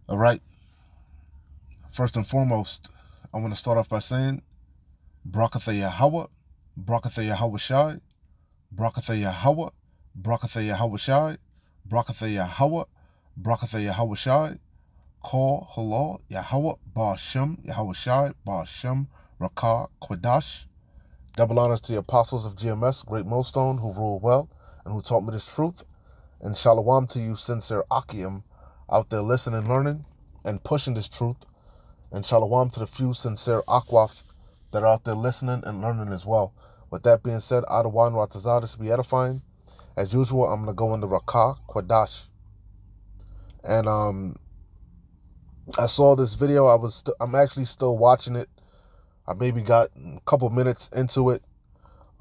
All right. First and foremost, I want to start off by saying, Brakatha Yahweh, Brakatha Yahweh Shai, Brakatha Yahweh, Brakatha Yahweh Shai, Brakatha Yahweh, Brakatha Yahweh Shai, Call Halal Yahweh, Ba'ashem, Yahweh Shai, Ba'ashem, Rakah, Quadash. Double honors to the apostles of GMS, Great Millstone, who rule well and who taught me this truth. And shalom to you, sincere Akim, out there listening, learning, and pushing this truth. And shalom to the few sincere Akwaf that are out there listening and learning as well. With that being said, Adawan Ratazah, this be edifying. As usual, I'm going to go into Rakah, Quadash. And I saw this video. I'm actually still watching it. I maybe got a couple minutes into it.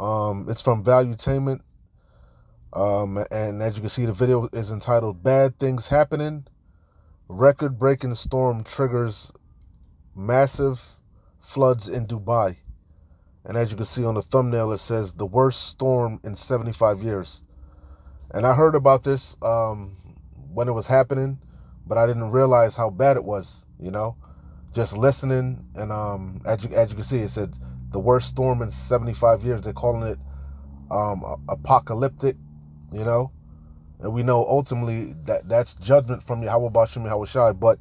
It's from Valuetainment. And as you can see, the video is entitled Bad Things Happening. Record-breaking storm triggers massive floods in Dubai. And as you can see on the thumbnail, it says the worst storm in 75 years. And I heard about this when it was happening, but I didn't realize how bad it was, just listening. And as you can see, it said the worst storm in 75 years. They're calling it apocalyptic, and we know ultimately that's judgment from Yahweh Bashim Yahweh Shai. But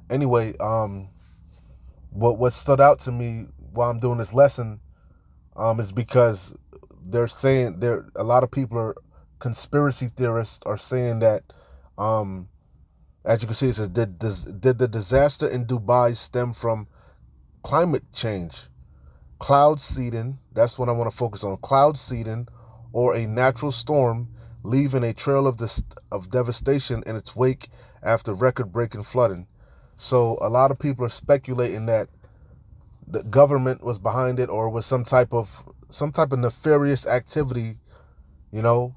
anyway, what stood out to me while I'm doing this lesson is because they're saying a lot of people are conspiracy theorists are saying that as you can see, it says did the disaster in Dubai stem from climate change, cloud seeding? That's what I want to focus on. Cloud seeding or a natural storm leaving a trail of devastation in its wake after record-breaking flooding. So a lot of people are speculating that the government was behind it, or was some type of nefarious activity, in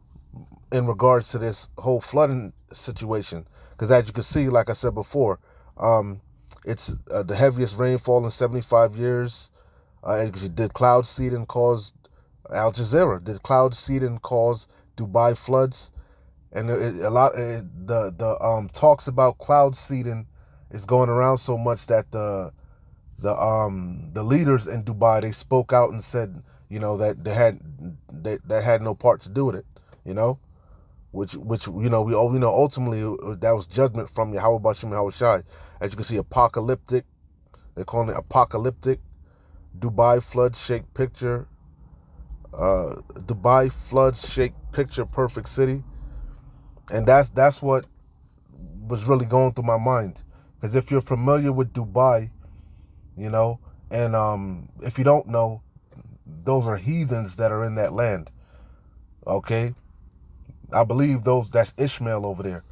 regards to this whole flooding situation. Because as you can see, like I said before, it's the heaviest rainfall in 75 years. Did cloud seeding cause Al Jazeera? Did cloud seeding cause Dubai floods? And the talks about cloud seeding is going around so much that the leaders in Dubai, they spoke out and said, that they had no part to do with it, which we all ultimately that was judgment from Yahweh Bashim Yahweh Shai. As you can see, apocalyptic. They're calling it apocalyptic. Dubai floods shake picture. Dubai floods shake picture perfect city. And that's what was really going through my mind. Because if you're familiar with Dubai, and if you don't know, those are heathens that are in that land. Okay? I believe that's Ishmael over there.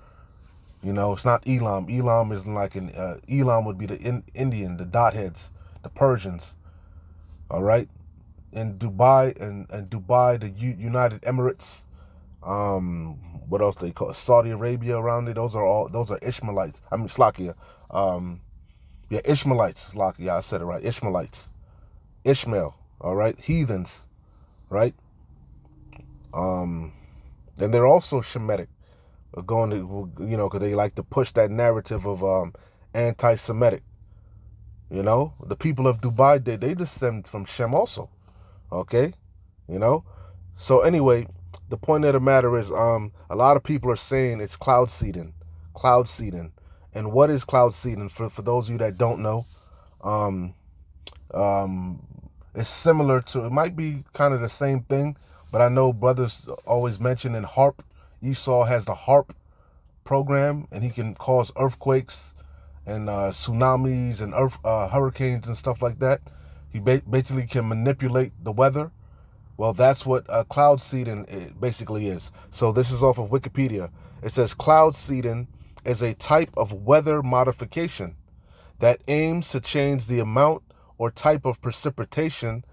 It's not Elam. Elam is like Elam would be the Indian, the dot heads, the Persians. All right? In Dubai and Dubai, the United Emirates, what else they call it? Saudi Arabia around it. Those are Ishmaelites. I mean Slakia. Ishmaelites. Slakia, I said it right. Ishmaelites. Ishmael. All right? Heathens. Right? And they're also Shemitic. Going to, because they like to push that narrative of anti-Semitic. The people of Dubai, they descend from Shem also. Okay? So anyway, the point of the matter is, a lot of people are saying it's cloud seeding. Cloud seeding. And what is cloud seeding? For those of you that don't know, it's similar to, it might be kind of the same thing, but I know brothers always mention in HARP. Esau has the HARP program, and he can cause earthquakes and tsunamis and hurricanes and stuff like that. He basically can manipulate the weather. Well, that's what cloud seeding basically is. So this is off of Wikipedia. It says cloud seeding is a type of weather modification that aims to change the amount or type of precipitation,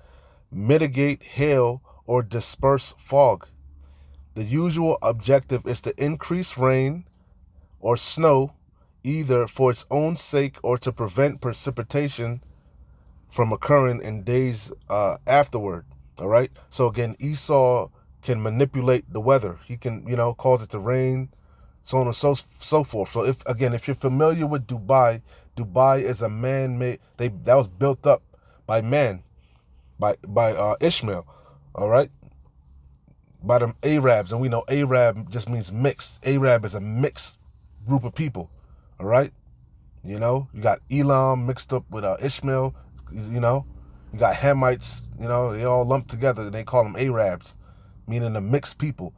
mitigate hail, or disperse fog. The usual objective is to increase rain or snow, either for its own sake or to prevent precipitation from occurring in days afterward. All right. So again, Esau can manipulate the weather. He can, cause it to rain, so on and so forth. So if you're familiar with Dubai, Dubai is a man-made. That was built up by man, by Ishmael, all right, by the Arabs, and we know Arab just means mixed. Arab is a mixed group of people, all right. You know, you got Elam mixed up with Ishmael. You know, you got Hamites. You know, they all lumped together. And they call them Arabs, meaning the mixed people.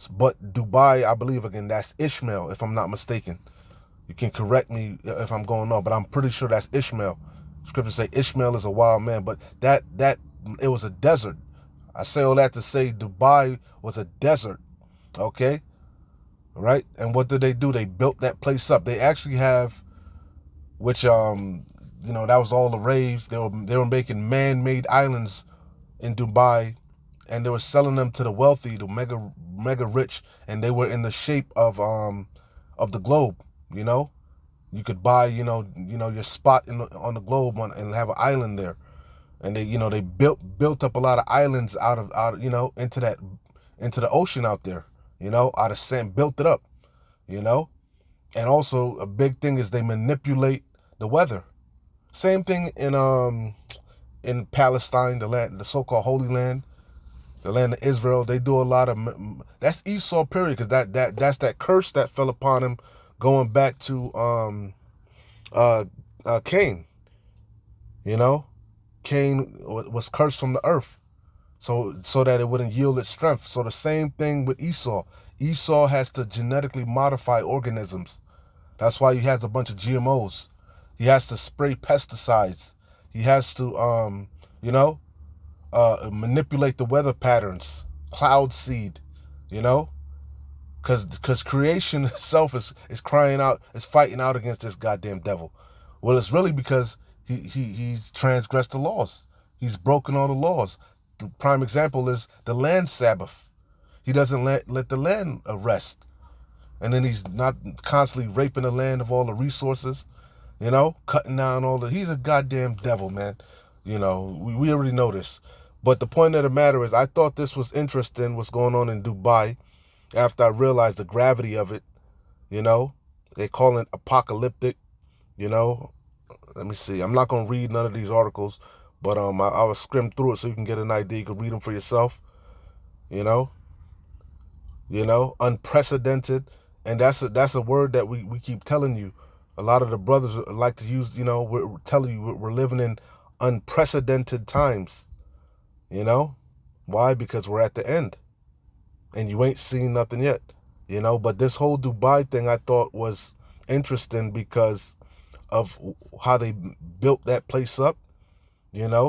But Dubai, I believe, again, that's Ishmael, if I'm not mistaken. You can correct me if I'm going on, but I'm pretty sure that's Ishmael. Scriptures say Ishmael is a wild man, but that it was a desert. I say all that to say Dubai was a desert, okay? Right? And what did they do? They built that place up. They actually have, which you know, that was all the rave. They were making man-made islands in Dubai, and they were selling them to the wealthy, the mega rich, and they were in the shape of the globe. You know, you could buy your spot on the globe and have an island there, and they built up a lot of islands out of into the ocean out there, out of sand, built it up, and also a big thing is they manipulate the weather. Same thing in Palestine, the so-called Holy Land, the land of Israel. They do a lot of that's Esau period, because that's that curse that fell upon him, going back to Cain. Cain was cursed from the earth, so that it wouldn't yield its strength. So the same thing with Esau. Esau has to genetically modify organisms. That's why he has a bunch of GMOs. He has to spray pesticides. He has to manipulate the weather patterns, cloud seed, because creation itself is crying out, is fighting out against this goddamn devil. Well, it's really because he's transgressed the laws. He's broken all the laws. The prime example is the land Sabbath. He doesn't let the land rest, and then he's not constantly raping the land of all the resources, cutting down all the. He's a goddamn devil, man. We already know this. But the point of the matter is, I thought this was interesting, what's going on in Dubai, after I realized the gravity of it. They call it apocalyptic. Let me see. I'm not going to read none of these articles, but I will skim through it so you can get an idea. You can read them for yourself. Unprecedented, and that's a word that we keep telling you. A lot of the brothers like to use. We're telling you we're living in unprecedented times. Why? Because we're at the end, and you ain't seen nothing yet. But this whole Dubai thing I thought was interesting because of how they built that place up. And Yahweh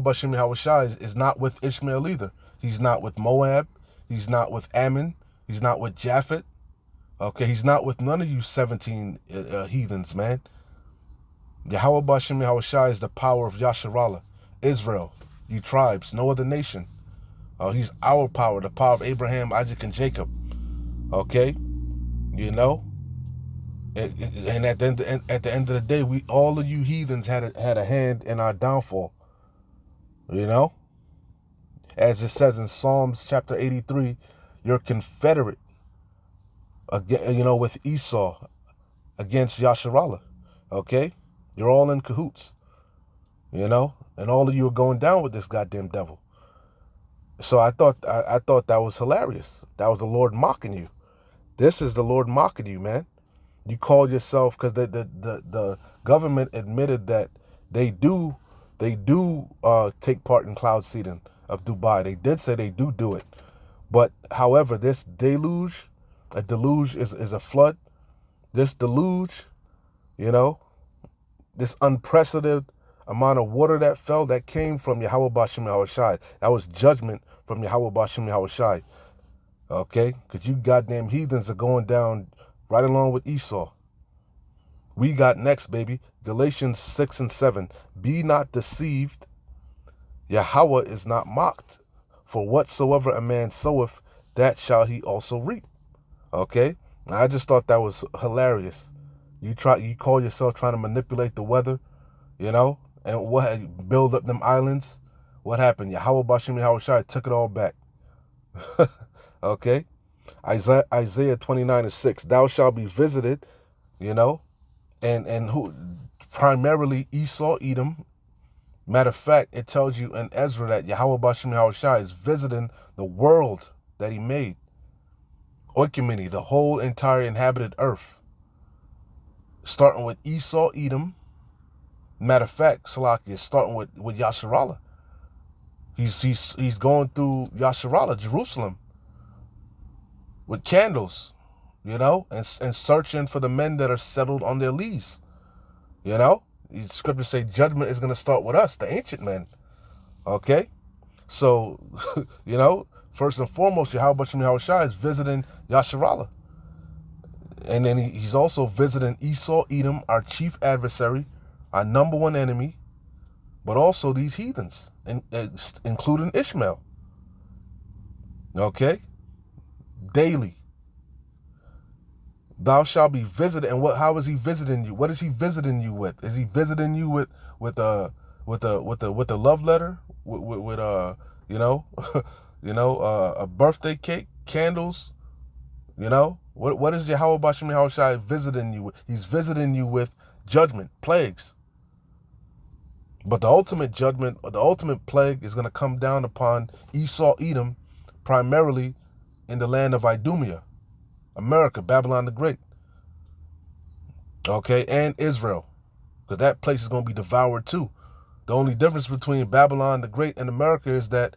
Bashim Yahushai is not with Ishmael either. He's not with Moab. He's not with Ammon. He's not with Japhet. Okay, he's not with none of you 17 heathens, man. Yahweh Bashim Yahushai is the power of Yasharallah. Israel, you tribes, no other nation. He's our power, the power of Abraham, Isaac, and Jacob. Okay, and at the end of the day, all of you heathens had a hand in our downfall. As it says in Psalms chapter 83, you're confederate, with Esau against Yasharallah. Okay, you're all in cahoots. And all of you are going down with this goddamn devil. So I thought that was hilarious. That was the Lord mocking you. This is the Lord mocking you, man. You call yourself, because the government admitted that they do take part in cloud seeding of Dubai. They did say they do it. But however, this deluge, a deluge is a flood. This deluge, this unprecedented amount of water that fell, that came from Yahweh Bashim Yahushai. That was judgment from Yahweh Bashim Yahushai. Okay? Because you goddamn heathens are going down right along with Esau. We got next, baby. Galatians 6 and 7. Be not deceived. Yahweh is not mocked. For whatsoever a man soweth, that shall he also reap. Okay? Now, I just thought that was hilarious. You call yourself trying to manipulate the weather, and build up them islands. What happened? Yahweh Bashim Yahushai took it all back. Okay? Isaiah 29:6. Thou shalt be visited, you know, and who primarily Esau, Edom. Matter of fact, it tells you in Ezra that Yahweh Bashem Yahushua is visiting the world that he made. Oikumene, the whole entire inhabited earth. Starting with Esau, Edom. Matter of fact, Salaki is starting with Yasharallah. He's going through Yasharallah, Jerusalem, with candles, you know, and searching for the men that are settled on their lees. You know, the scriptures say judgment is going to start with us, the ancient men. Okay, so you know, first and foremost, Yahweh Shem Yahushua is visiting Yasharallah, and then he's also visiting Esau, Edom, our chief adversary, our number one enemy, but also these heathens, including Ishmael. Okay, daily. Thou shalt be visited, and how is he visiting you? What is he visiting you with? Is he visiting you with a love letter, with you know, a birthday cake, candles? You know, what is Yahweh Bashem Yahushua visiting you with? He's visiting you with judgment, plagues. But the ultimate judgment, or the ultimate plague, is going to come down upon Esau, Edom, primarily in the land of Idumea, America, Babylon the Great. Okay, and Israel, because that place is going to be devoured too. The only difference between Babylon the Great and America is that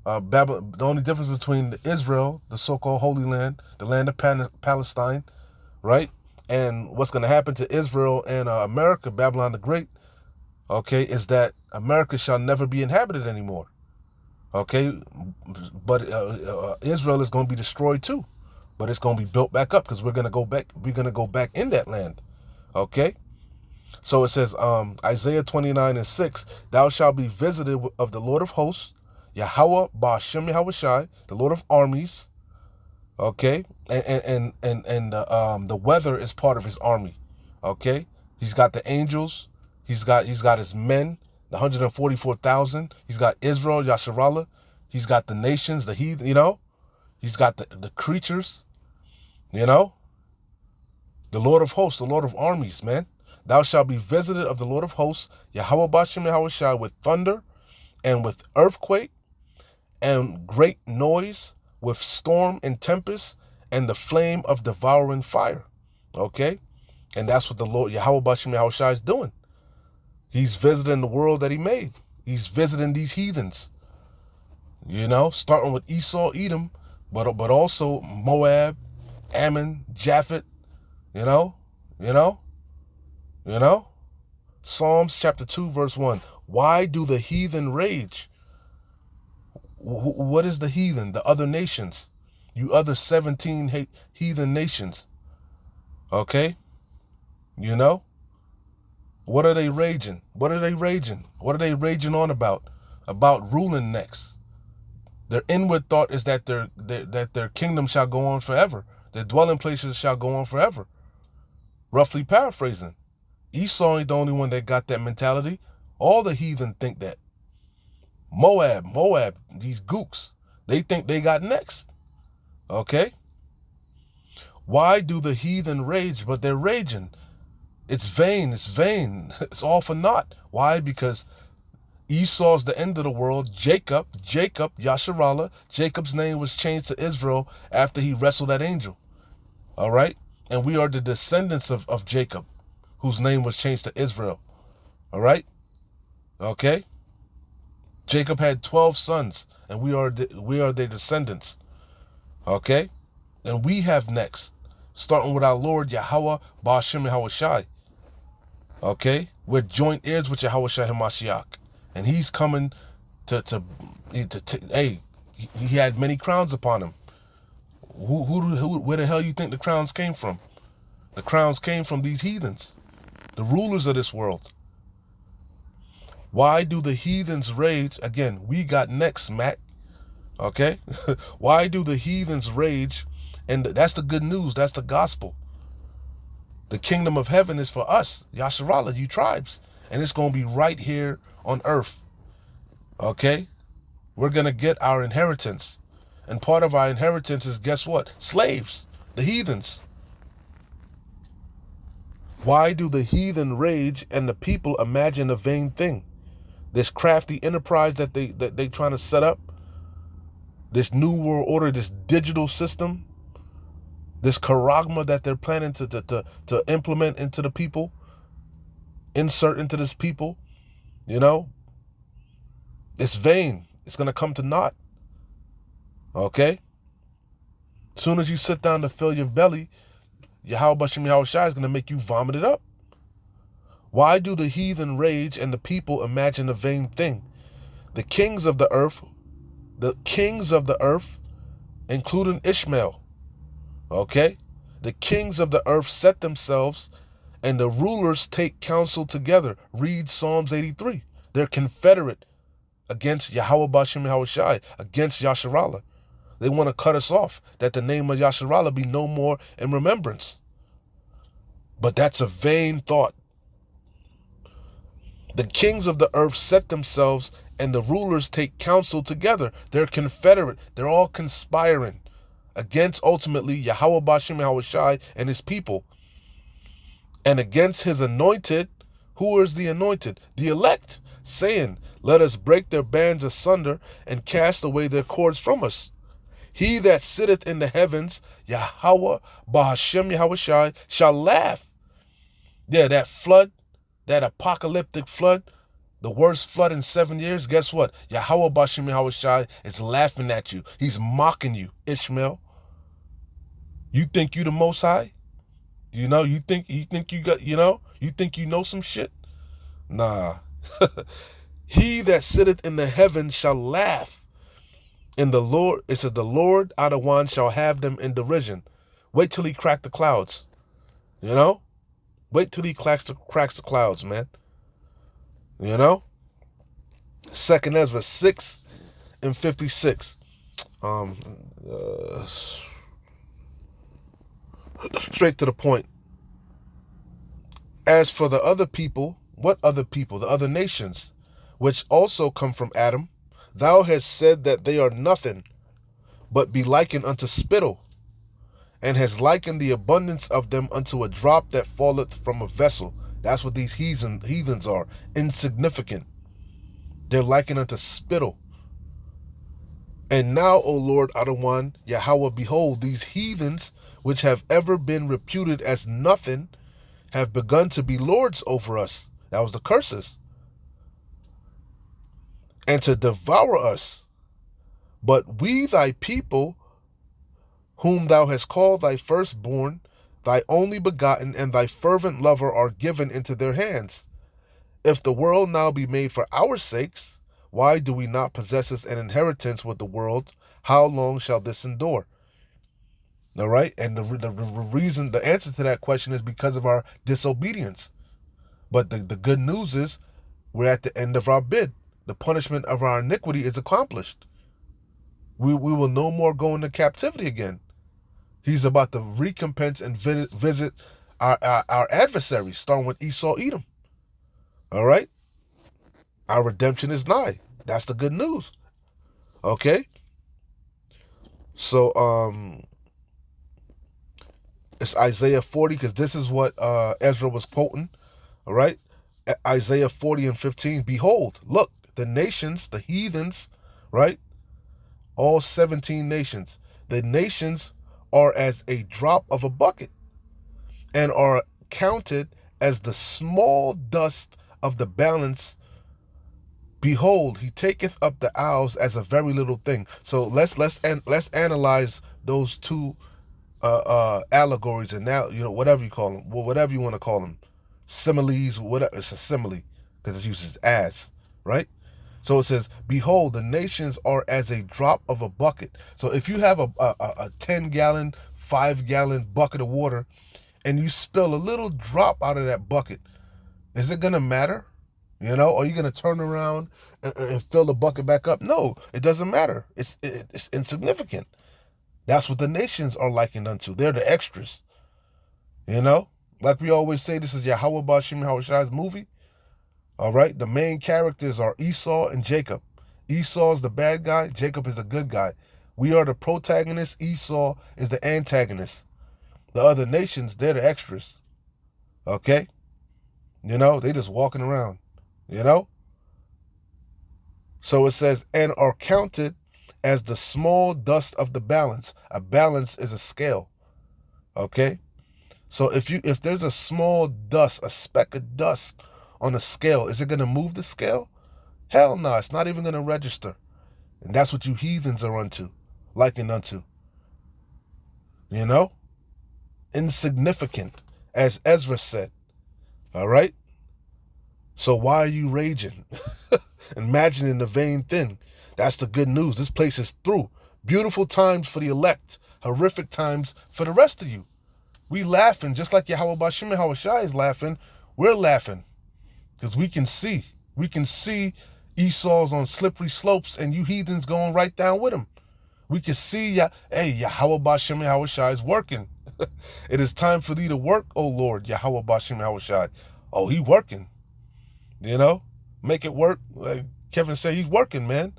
the only difference between Israel, the so-called Holy Land, the land of Palestine, right, and what's going to happen to Israel and America, Babylon the Great, okay, is that America shall never be inhabited anymore. Okay, but Israel is going to be destroyed too, but it's going to be built back up because we're going to go back. We're going to go back in that land. Okay, so it says Isaiah 29:6. Thou shalt be visited of the Lord of hosts, Yahweh Ba'ashem Yahushai, the Lord of armies. Okay, and the weather is part of his army. Okay, he's got the angels. He's got his men, the 144,000. He's got Israel, Yasharallah. He's got the nations, the heathen. You know, he's got the creatures. You know, the Lord of hosts, the Lord of armies, man. Thou shalt be visited of the Lord of hosts, Yahweh Bashem Yahushua, with thunder and with earthquake and great noise, with storm and tempest and the flame of devouring fire. Okay, and that's what the Lord Yahweh Bashem Yahushua is doing. He's visiting the world that he made. He's visiting these heathens. You know, starting with Esau, Edom, but also Moab, Ammon, Japhet. You know. Psalms chapter 2, verse 1. Why do the heathen rage? What is the heathen? The other nations. You other 17 heathen nations. Okay? You know? What are they raging? What are they raging? What are they raging on about? About ruling next. Their inward thought is that their kingdom shall go on forever. Their dwelling places shall go on forever. Roughly paraphrasing. Esau ain't the only one that got that mentality. All the heathen think that. Moab, these gooks, they think they got next. Okay? Why do the heathen rage? But they're raging. It's vain. It's all for naught. Why? Because Esau's the end of the world. Jacob, Yasharallah, Jacob's name was changed to Israel after he wrestled that angel. All right? And we are the descendants of Jacob, whose name was changed to Israel. All right? Okay? Jacob had 12 sons, and we are their descendants. Okay? And we have next, starting with our Lord Yahweh Ba'ashem Yahushai. Okay? We're joint heirs with Yahweh Shai HaMashiach. And he's coming to hey, he had many crowns upon him. Where the hell you think the crowns came from? The crowns came from these heathens, the rulers of this world. Why do the heathens rage? Again, we got next, Mac. Okay? Why do the heathens rage? And that's the good news. That's the gospel. The kingdom of heaven is for us, Yasharallah, you tribes. And it's going to be right here on earth. Okay? We're going to get our inheritance. And part of our inheritance is, guess what? Slaves, the heathens. Why do the heathen rage and the people imagine a vain thing? This crafty enterprise that they trying to set up, this new world order, this digital system, this charagma that they're planning to implement into the people, insert into this people, you know, it's vain. It's going to come to naught. Okay? As soon as you sit down to fill your belly, Yahweh Bashem Yahweh Shai is going to make you vomit it up. Why do the heathen rage and the people imagine a vain thing? The kings of the earth, including Ishmael, okay? The kings of the earth set themselves, and the rulers take counsel together. Read Psalms 83. They're confederate against Yahweh Bashem Yahweh Shai, against Yasharallah. They want to cut us off, that the name of Yasharallah be no more in remembrance. But that's a vain thought. The kings of the earth set themselves, and the rulers take counsel together. They're confederate. They're all conspiring against, ultimately, Yahweh Bashem Yahweh Shai and his people. And against his anointed. Who is the anointed? The elect. Saying, let us break their bands asunder and cast away their cords from us. He that sitteth in the heavens, Yahweh Bahashem Yahweh Shai, shall laugh. Yeah, that flood, that apocalyptic flood, the worst flood in 7 years, guess what? Yahweh Bashem Yahweh Shai is laughing at you. He's mocking you, Ishmael. You think you the Most High? You know, you think you got, you think you know some shit? Nah. He that sitteth in the heavens shall laugh. And the Lord, it says, the Lord Adawan shall have them in derision. Wait till he crack the clouds. You know? Wait till he cracks the clouds, man. You know? 2nd Ezra 6 and 56. Straight to the point. As for the other people, what other people? The other nations, which also come from Adam, thou hast said that they are nothing, but be likened unto spittle, and has likened the abundance of them unto a drop that falleth from a vessel. That's what these heathens are. Insignificant. They're likened unto spittle. And now, O Lord Adawan, Yahweh, behold, these heathens, which have ever been reputed as nothing, have begun to be lords over us. That was the curses. And to devour us. But we, thy people, whom thou hast called thy firstborn, thy only begotten, and thy fervent lover, are given into their hands. If the world now be made for our sakes, why do we not possess an inheritance with the world? How long shall this endure? All right, and the answer to that question is because of our disobedience. But the good news is we're at the end of our bid. The punishment of our iniquity is accomplished. We will no more go into captivity again. He's about to recompense and visit our adversaries, starting with Esau, Edom. All right? Our redemption is nigh. That's the good news. Okay? So, it's Isaiah 40, because this is what Ezra was quoting. All right? Isaiah 40 and 15. Behold, look, the nations, the heathens, right? All 17 nations. The nations are as a drop of a bucket, and are counted as the small dust of the balance. Behold, he taketh up the isles as a very little thing. So let's analyze those two allegories, and now, whatever you call them, whatever you want to call them, similes, whatever. It's a simile because it uses as, right? So it says, behold, the nations are as a drop of a bucket. So if you have a 10-gallon, 5-gallon bucket of water, and you spill a little drop out of that bucket, is it going to matter? Are you going to turn around and fill the bucket back up? No, it doesn't matter. It's insignificant. That's what the nations are likened unto. They're the extras. Like we always say, this is Yahweh Bashem Yahweh Shai's movie. All right, the main characters are Esau and Jacob. Esau is the bad guy. Jacob is the good guy. We are the protagonist. Esau is the antagonist. The other nations, they're the extras. Okay? You know, they just walking around. You know? So it says, and are counted as the small dust of the balance. A balance is a scale. Okay? So if there's a small dust, a speck of dust on a scale, is it going to move the scale? Hell no, it's not even going to register. And that's what you heathens are unto, likened unto. You know? Insignificant, as Ezra said. All right? So why are you raging? Imagining the vain thing. That's the good news. This place is through. Beautiful times for the elect. Horrific times for the rest of you. We laughing just like Yahweh Bashim and Hawashai is laughing. We're laughing because we can see. We can see Esau's on slippery slopes and you heathens going right down with him. We can see, Yahweh Bashim and Hawashai is working. It is time for thee to work, O Lord, Yahweh Bashim and Hawashai. Oh, he working. You know? Make it work. Like Kevin said, he's working, man.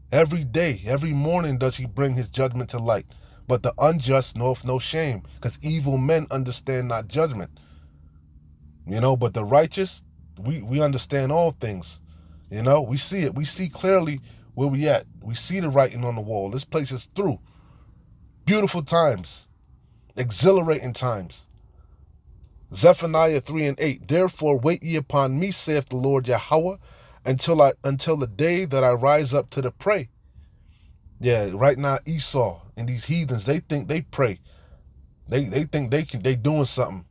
Every day, every morning does he bring his judgment to light. But the unjust knoweth no shame, because evil men understand not judgment. You know, but the righteous, we understand all things. You know, we see it. We see clearly where we at. We see the writing on the wall. This place is through. Beautiful times. Exhilarating times. Zephaniah 3:8. Therefore wait ye upon me, saith the Lord Yahweh, until the day that I rise up to the prey. Yeah, right now Esau and these heathens, they think they pray. They think they doing something.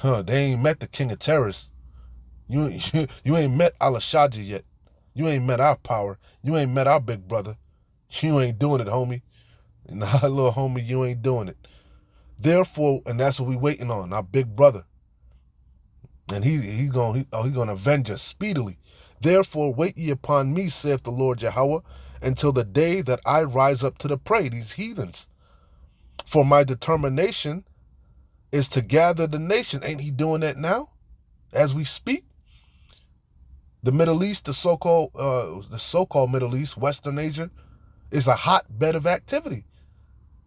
They ain't met the king of terrors. You ain't met Alashaja yet. You ain't met our power. You ain't met our big brother. You ain't doing it, homie. Nah, little homie, you ain't doing it. Therefore, and that's what we waiting on, our big brother. And he's gonna avenge us speedily. Therefore, wait ye upon me, saith the Lord Yahweh, until the day that I rise up to the prey, these heathens. For my determination is to gather the nation. Ain't he doing that now, as we speak? The Middle East, the so-called Middle East, Western Asia, is a hotbed of activity.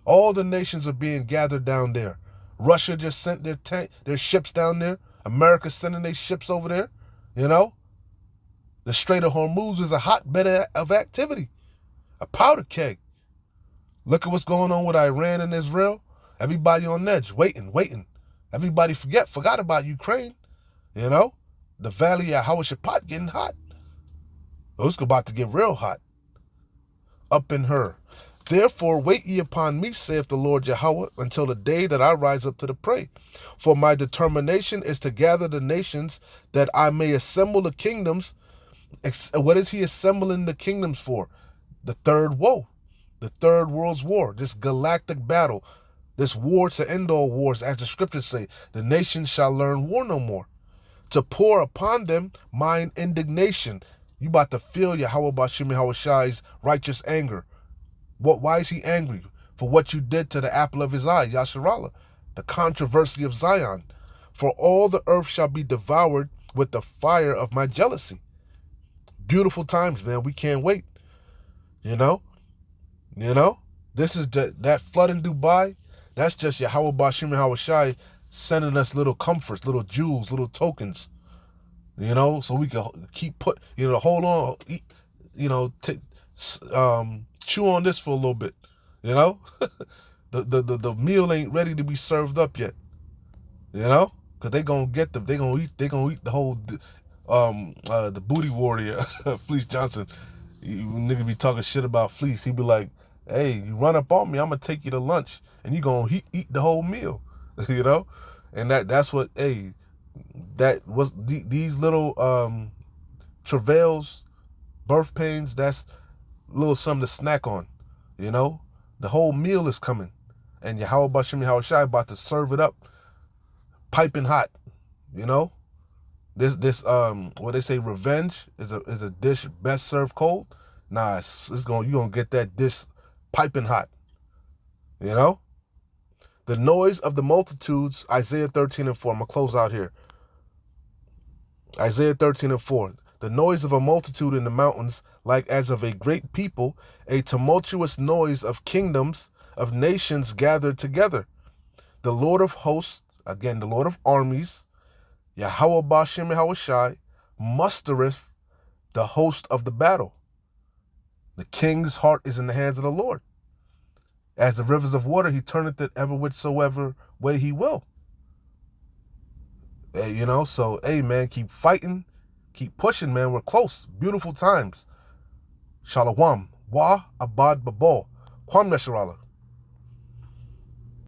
All the nations are being gathered down there. Russia just sent their ships down there. America's sending their ships over there. You know? The Strait of Hormuz is a hotbed of activity. A powder keg. Look at what's going on with Iran and Israel. Everybody on edge, waiting. Everybody forgot about Ukraine. You know? The valley of Hawashaphat getting hot. Oh, it's about to get real hot. Up in her. Therefore wait ye upon me, saith the Lord Yahweh, until the day that I rise up to the prey. For my determination is to gather the nations, that I may assemble the kingdoms. What is he assembling the kingdoms for? The third woe. The third world's war. This galactic battle. This war to end all wars, as the scriptures say. The nations shall learn war no more. To pour upon them mine indignation. You about to feel Yahweh Bashim Hawashai's righteous anger. Why is he angry? For what you did to the apple of his eye, Yasharallah, the controversy of Zion. For all the earth shall be devoured with the fire of my jealousy. Beautiful times, man. We can't wait. You know? This is that flood in Dubai. That's just Yahweh Bashim Hawashai sending us little comforts, little jewels, little tokens. You know, so we can keep hold on, eat, chew on this for a little bit. You know, the meal ain't ready to be served up yet. You know, because they gonna eat the whole the booty warrior Fleece Johnson. You nigga be talking shit about Fleece. He be like, hey, you run up on me, I'm gonna take you to lunch, and you gonna eat the whole meal. You know, and that's what that was these little travails, birth pains. That's a little something to snack on. You know, the whole meal is coming, and Yahweh Bashim Yahushai about to serve it up, piping hot. You know, this what they say, revenge is a dish best served cold. Nah, you gonna get that dish piping hot. You know, the noise of the multitudes. Isaiah 13:4. I'm gonna close out here. Isaiah 13:4. The noise of a multitude in the mountains, like as of a great people, a tumultuous noise of kingdoms, of nations gathered together. The Lord of hosts, again, the Lord of armies, Yahweh Bashem Yahushai, mustereth the host of the battle. The king's heart is in the hands of the Lord. As the rivers of water, he turneth it ever whithersoever way he will. Hey, so, hey, man, keep fighting. Keep pushing, man. We're close. Beautiful times. Shalom. Wa abad babal. Kwam Nesharala.